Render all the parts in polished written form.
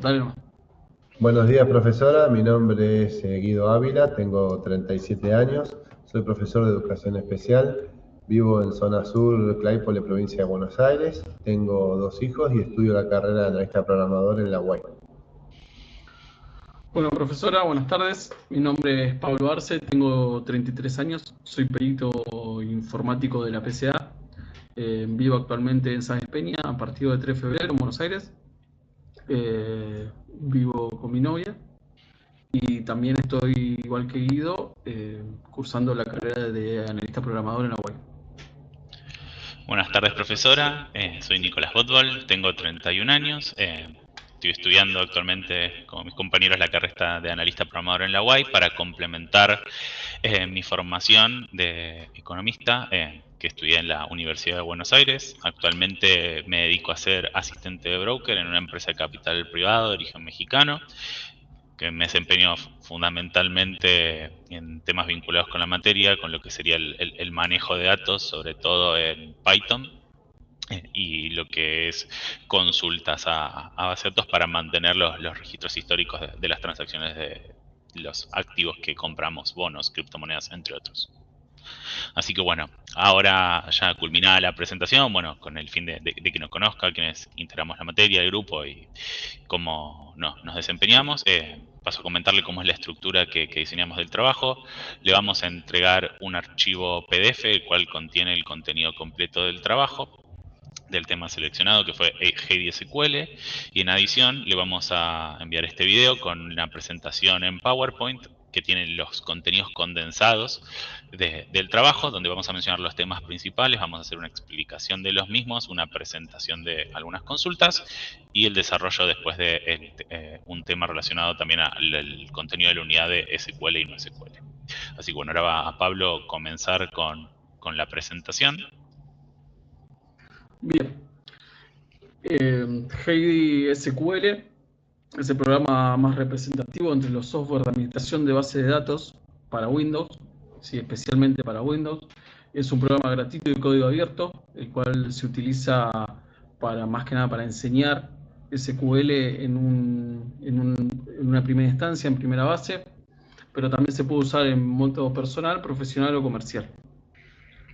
Dale nomás. Buenos días, profesora. Mi nombre es Guido Ávila, tengo 37 años, soy profesor de educación especial, vivo en zona sur, Claypole, provincia de Buenos Aires, tengo dos hijos y estudio la carrera de analista programador en la UAI. Bueno, profesora, buenas tardes. Mi nombre es Pablo Arce, tengo 33 años, soy perito informático de la PCA. Vivo actualmente en Sáenz Peña, a partir del 3 de febrero en Buenos Aires. Vivo con mi novia y también estoy, igual que Guido, cursando la carrera de analista programador en la UAI. Buenas tardes, profesora. Soy Nicolás Botbol, tengo 31 años. Estoy estudiando actualmente con mis compañeros la carrera de analista programador en la UAI para complementar mi formación de economista que estudié en la Universidad de Buenos Aires. Actualmente me dedico a ser asistente de broker en una empresa de capital privado de origen mexicano, que me desempeño fundamentalmente en temas vinculados con la materia, con lo que sería el manejo de datos, sobre todo en Python, y lo que es consultas a base de datos para mantener los registros históricos de las transacciones de los activos que compramos, bonos, criptomonedas, entre otros. Así que bueno, ahora ya culminada la presentación, bueno, con el fin de que nos conozca, quienes integramos la materia, el grupo y cómo nos desempeñamos, paso a comentarle cómo es la estructura que diseñamos del trabajo. Le vamos a entregar un archivo PDF, el cual contiene el contenido completo del trabajo, del tema seleccionado, que fue Heidi SQL, y en adición le vamos a enviar este video con una presentación en PowerPoint que tiene los contenidos condensados del trabajo, donde vamos a mencionar los temas principales, vamos a hacer una explicación de los mismos, una presentación de algunas consultas y el desarrollo después de un tema relacionado también al contenido de la unidad de SQL y no SQL. Así que bueno, ahora va a Pablo comenzar con la presentación. Bien. Heidi SQL es el programa más representativo entre los software de administración de base de datos para Windows, sí, especialmente para Windows. Es un programa gratuito y de código abierto, el cual se utiliza para, más que nada, para enseñar SQL en una primera instancia, en primera base, pero también se puede usar en modo personal, profesional o comercial.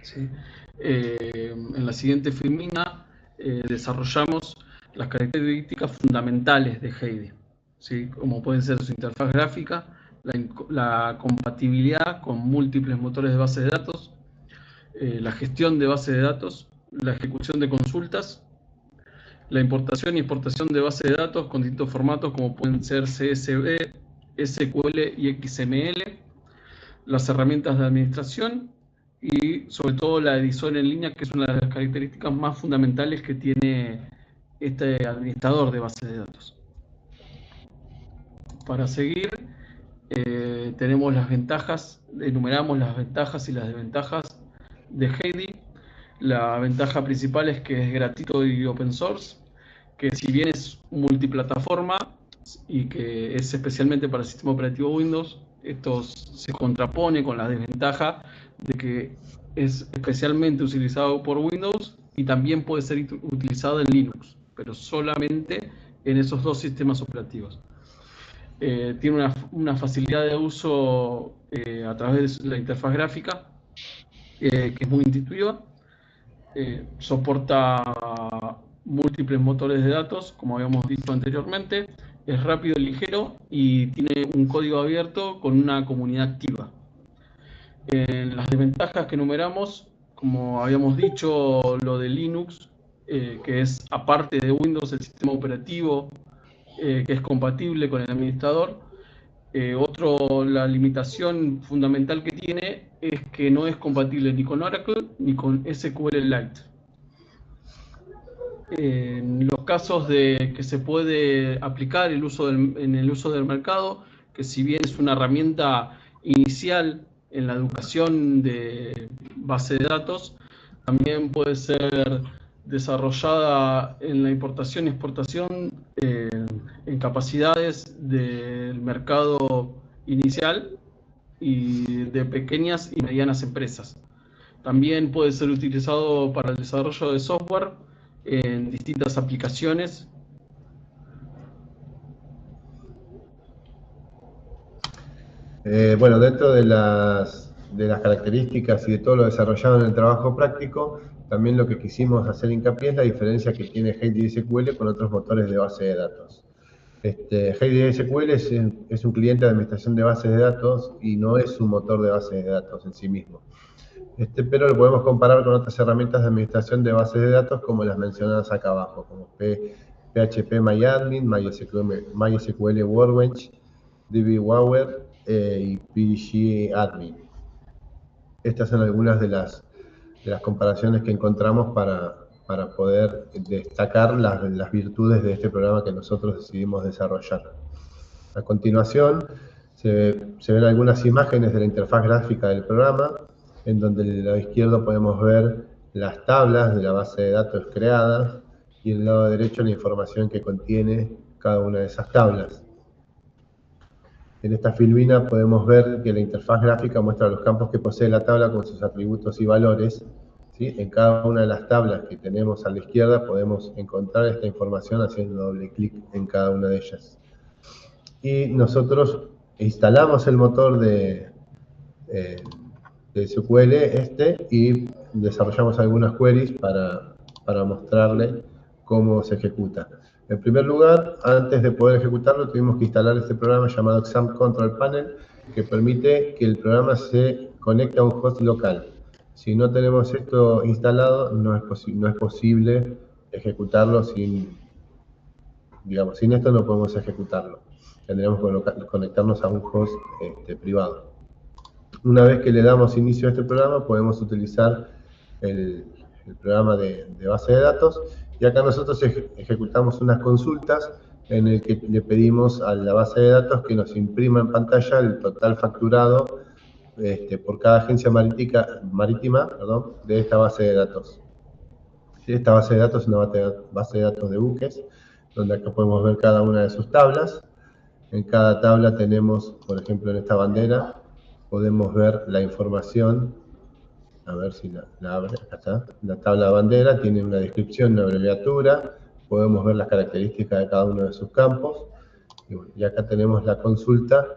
¿Sí? En la siguiente filmina desarrollamos las características fundamentales de Heidi, ¿sí? Como pueden ser su interfaz gráfica, la compatibilidad con múltiples motores de base de datos, la gestión de base de datos, la ejecución de consultas, la importación y exportación de base de datos con distintos formatos como pueden ser CSV, SQL y XML, las herramientas de administración y sobre todo la edición en línea, que es una de las características más fundamentales que tiene este administrador de bases de datos. Para seguir, tenemos las ventajas, enumeramos las ventajas y las desventajas de Heidi. La ventaja principal es que es gratuito y open source, que si bien es multiplataforma y que es especialmente para el sistema operativo Windows, esto se contrapone con la desventaja de que es especialmente utilizado por Windows y también puede ser utilizado en Linux, pero solamente en esos dos sistemas operativos. Tiene una facilidad de uso a través de la interfaz gráfica, que es muy intuitiva. Soporta múltiples motores de datos, como habíamos dicho anteriormente. Es rápido y ligero y tiene un código abierto con una comunidad activa. Las desventajas que enumeramos, como habíamos dicho, lo de Linux, que es aparte de Windows el sistema operativo que es compatible con el administrador. La limitación fundamental que tiene es que no es compatible ni con Oracle ni con SQLite. En los casos de que se puede aplicar en el uso del mercado, que si bien es una herramienta inicial en la educación de base de datos, también puede ser desarrollada en la importación y exportación en capacidades del mercado inicial y de pequeñas y medianas empresas. También puede ser utilizado para el desarrollo de software en distintas aplicaciones Bueno, dentro de las características y de todo lo desarrollado en el trabajo práctico, también lo que quisimos hacer hincapié es la diferencia que tiene HeyDSQL con otros motores de base de datos. HeyDSQL es un cliente de administración de bases de datos y no es un motor de bases de datos en sí mismo. Pero lo podemos comparar con otras herramientas de administración de bases de datos como las mencionadas acá abajo, como PHPMyAdmin, MySQL Workbench, DBWare y PGAdmin. Estas son algunas de las comparaciones que encontramos para poder destacar las virtudes de este programa que nosotros decidimos desarrollar. A continuación, se ven algunas imágenes de la interfaz gráfica del programa, en donde del lado izquierdo podemos ver las tablas de la base de datos creadas y en el lado derecho la información que contiene cada una de esas tablas. En esta filmina podemos ver que la interfaz gráfica muestra los campos que posee la tabla con sus atributos y valores. ¿Sí? En cada una de las tablas que tenemos a la izquierda podemos encontrar esta información haciendo doble clic en cada una de ellas. Y nosotros instalamos el motor de SQL y desarrollamos algunas queries para mostrarle cómo se ejecuta. En primer lugar, antes de poder ejecutarlo, tuvimos que instalar este programa llamado Exam Control Panel, que permite que el programa se conecte a un host local. Si no tenemos esto instalado, no es posible ejecutarlo sin esto no podemos ejecutarlo. Tendríamos que conectarnos a un host privado. Una vez que le damos inicio a este programa, podemos utilizar el programa de base de datos, y acá nosotros ejecutamos unas consultas en el que le pedimos a la base de datos que nos imprima en pantalla el total facturado por cada agencia marítima de esta base de datos. Esta base de datos es una base de datos de buques, donde acá podemos ver cada una de sus tablas. En cada tabla tenemos, por ejemplo, en esta bandera, podemos ver la información. A ver si la abre, acá está. La tabla bandera tiene una descripción, una abreviatura. Podemos ver las características de cada uno de sus campos. Y acá tenemos la consulta.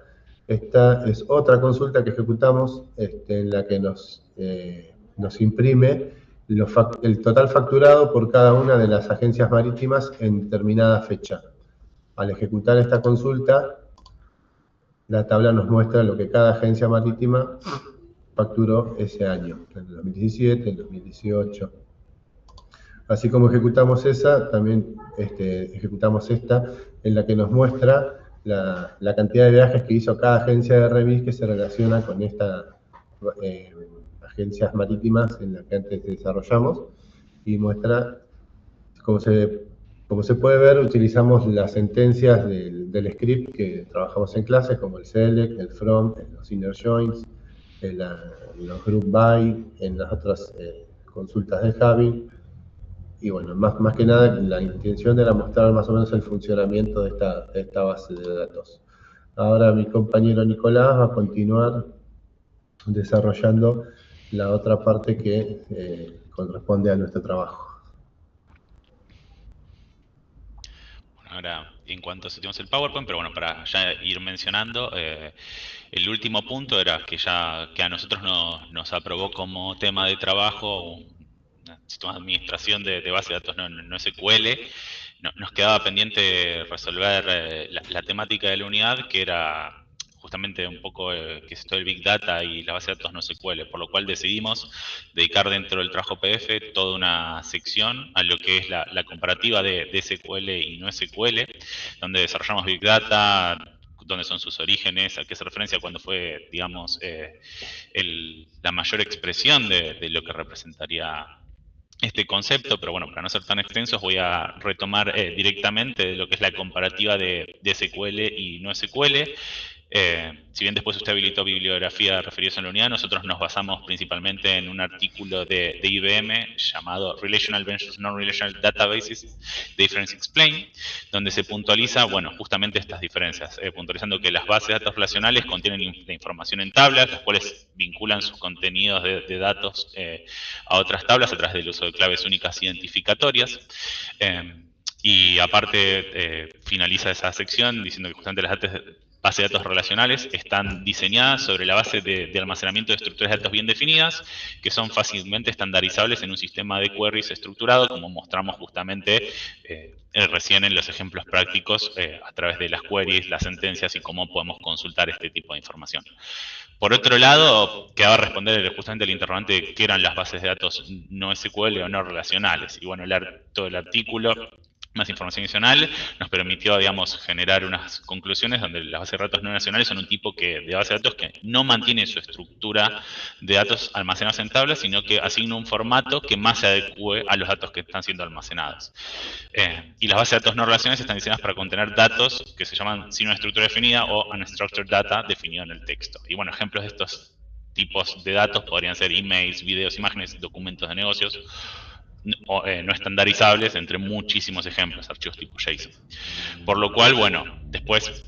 Esta es otra consulta que ejecutamos en la que nos imprime el total facturado por cada una de las agencias marítimas en determinada fecha. Al ejecutar esta consulta, la tabla nos muestra lo que cada agencia marítima facturó ese año, en el 2017, en el 2018. Así como ejecutamos esa, también ejecutamos esta, en la que nos muestra la cantidad de viajes que hizo cada agencia de remis que se relaciona con estas agencias marítimas en las que antes desarrollamos, y muestra, como se puede ver, utilizamos las sentencias del script que trabajamos en clase, como el select, el from, los inner joins, los group by, en las otras consultas de Javi. Y bueno, más que nada, la intención era mostrar más o menos el funcionamiento de esta base de datos. Ahora mi compañero Nicolás va a continuar desarrollando la otra parte que corresponde a nuestro trabajo. Ahora, en cuanto tenemos el PowerPoint, pero bueno, para ya ir mencionando, el último punto era que a nosotros nos aprobó como tema de trabajo un sistema de administración de base de datos no SQL. Nos quedaba pendiente resolver la temática de la unidad, que era justamente un poco que es todo el Big Data y la base de datos no SQL, por lo cual decidimos dedicar dentro del trabajo PF toda una sección a lo que es la comparativa de SQL y no SQL, donde desarrollamos Big Data, dónde son sus orígenes, a qué se referencia cuando fue, digamos, la mayor expresión de lo que representaría este concepto, pero bueno, para no ser tan extensos voy a retomar directamente de lo que es la comparativa de SQL y no SQL. Si bien después usted habilitó bibliografía referidos a la unidad, nosotros nos basamos principalmente en un artículo de IBM llamado Relational versus Non-Relational Databases, Difference Explained, donde se puntualiza, bueno, justamente estas diferencias, puntualizando que las bases de datos relacionales contienen la información en tablas, las cuales vinculan sus contenidos de datos a otras tablas a través del uso de claves únicas identificatorias. Y aparte finaliza esa sección diciendo que justamente bases de datos relacionales están diseñadas sobre la base de almacenamiento de estructuras de datos bien definidas, que son fácilmente estandarizables en un sistema de queries estructurado, como mostramos justamente recién en los ejemplos prácticos a través de las queries, las sentencias y cómo podemos consultar este tipo de información. Por otro lado, quedaba responder justamente el interrogante de qué eran las bases de datos no SQL o no relacionales. Y bueno, todo el artículo, más información adicional, nos permitió, digamos, generar unas conclusiones donde las bases de datos no relacionales son un tipo de base de datos que no mantiene su estructura de datos almacenados en tablas, sino que asigna un formato que más se adecue a los datos que están siendo almacenados. Y las bases de datos no relacionales están diseñadas para contener datos que se llaman sin una estructura definida o unstructured data definido en el texto. Y bueno, ejemplos de estos tipos de datos podrían ser emails, videos, imágenes, documentos de negocios, no estandarizables, entre muchísimos ejemplos, archivos tipo JSON. Por lo cual, bueno, después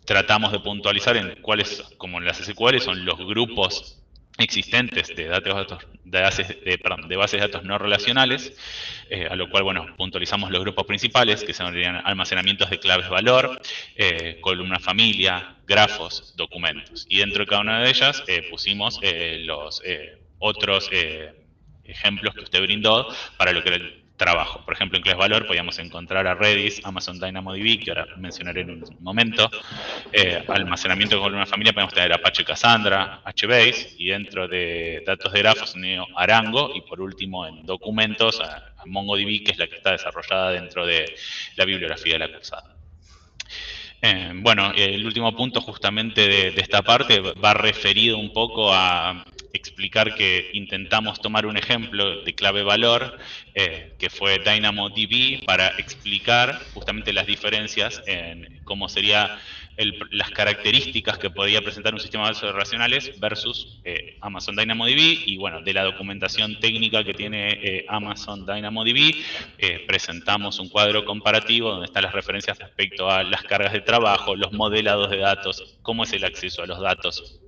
tratamos de puntualizar en cuáles, como en las SQL, son los grupos existentes de bases de datos no relacionales, a lo cual, bueno, puntualizamos los grupos principales, que serían almacenamientos de claves valor, columna familia, grafos, documentos. Y dentro de cada una de ellas pusimos los otros ejemplos que usted brindó para lo que era el trabajo. Por ejemplo, en claves valor podíamos encontrar a Redis, Amazon DynamoDB, que ahora mencionaré en un momento. Almacenamiento de columna familia podemos tener Apache Cassandra, HBase, y dentro de datos de grafos, Arango, y por último en documentos, a MongoDB, que es la que está desarrollada dentro de la bibliografía de la cursada. Bueno, el último punto justamente de esta parte va referido un poco a explicar que intentamos tomar un ejemplo de clave valor, que fue DynamoDB, para explicar justamente las diferencias en cómo sería las características que podía presentar un sistema de datos relacionales versus Amazon DynamoDB. Y bueno, de la documentación técnica que tiene Amazon DynamoDB, presentamos un cuadro comparativo donde están las referencias respecto a las cargas de trabajo, los modelados de datos, cómo es el acceso a los datos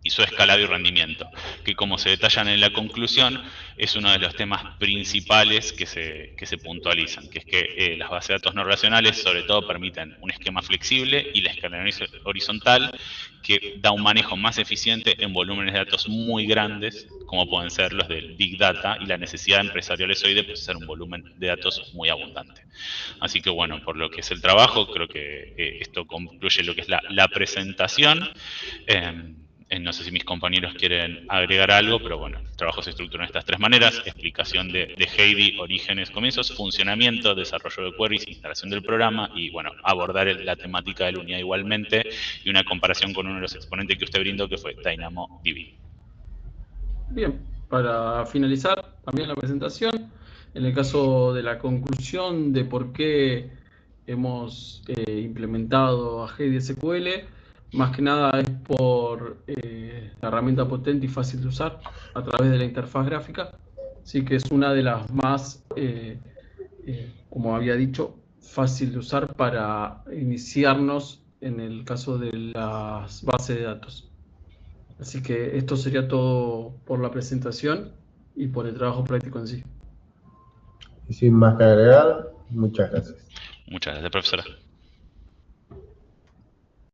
y su escalado y rendimiento, que como se detallan en la conclusión, es uno de los temas principales que se puntualizan, que es que las bases de datos no relacionales sobre todo permiten un esquema flexible y la escalabilidad horizontal, que da un manejo más eficiente en volúmenes de datos muy grandes, como pueden ser los del Big Data, y la necesidad empresarial hoy de procesar un volumen de datos muy abundante. Así que bueno, por lo que es el trabajo, creo que esto concluye lo que es la presentación. No sé si mis compañeros quieren agregar algo, pero bueno, el trabajo se estructura en estas tres maneras: explicación de Heidi, orígenes, comienzos, funcionamiento, desarrollo de queries, instalación del programa, y bueno, abordar la temática de la unidad igualmente, y una comparación con uno de los exponentes que usted brindó, que fue DynamoDB. Bien, para finalizar también la presentación, en el caso de la conclusión de por qué hemos implementado a Heidi SQL, más que nada es por la herramienta potente y fácil de usar a través de la interfaz gráfica. Así que es una de las más, como había dicho, fácil de usar para iniciarnos en el caso de las bases de datos. Así que esto sería todo por la presentación y por el trabajo práctico en sí. Y sin más que agregar, muchas gracias. Muchas gracias, profesora.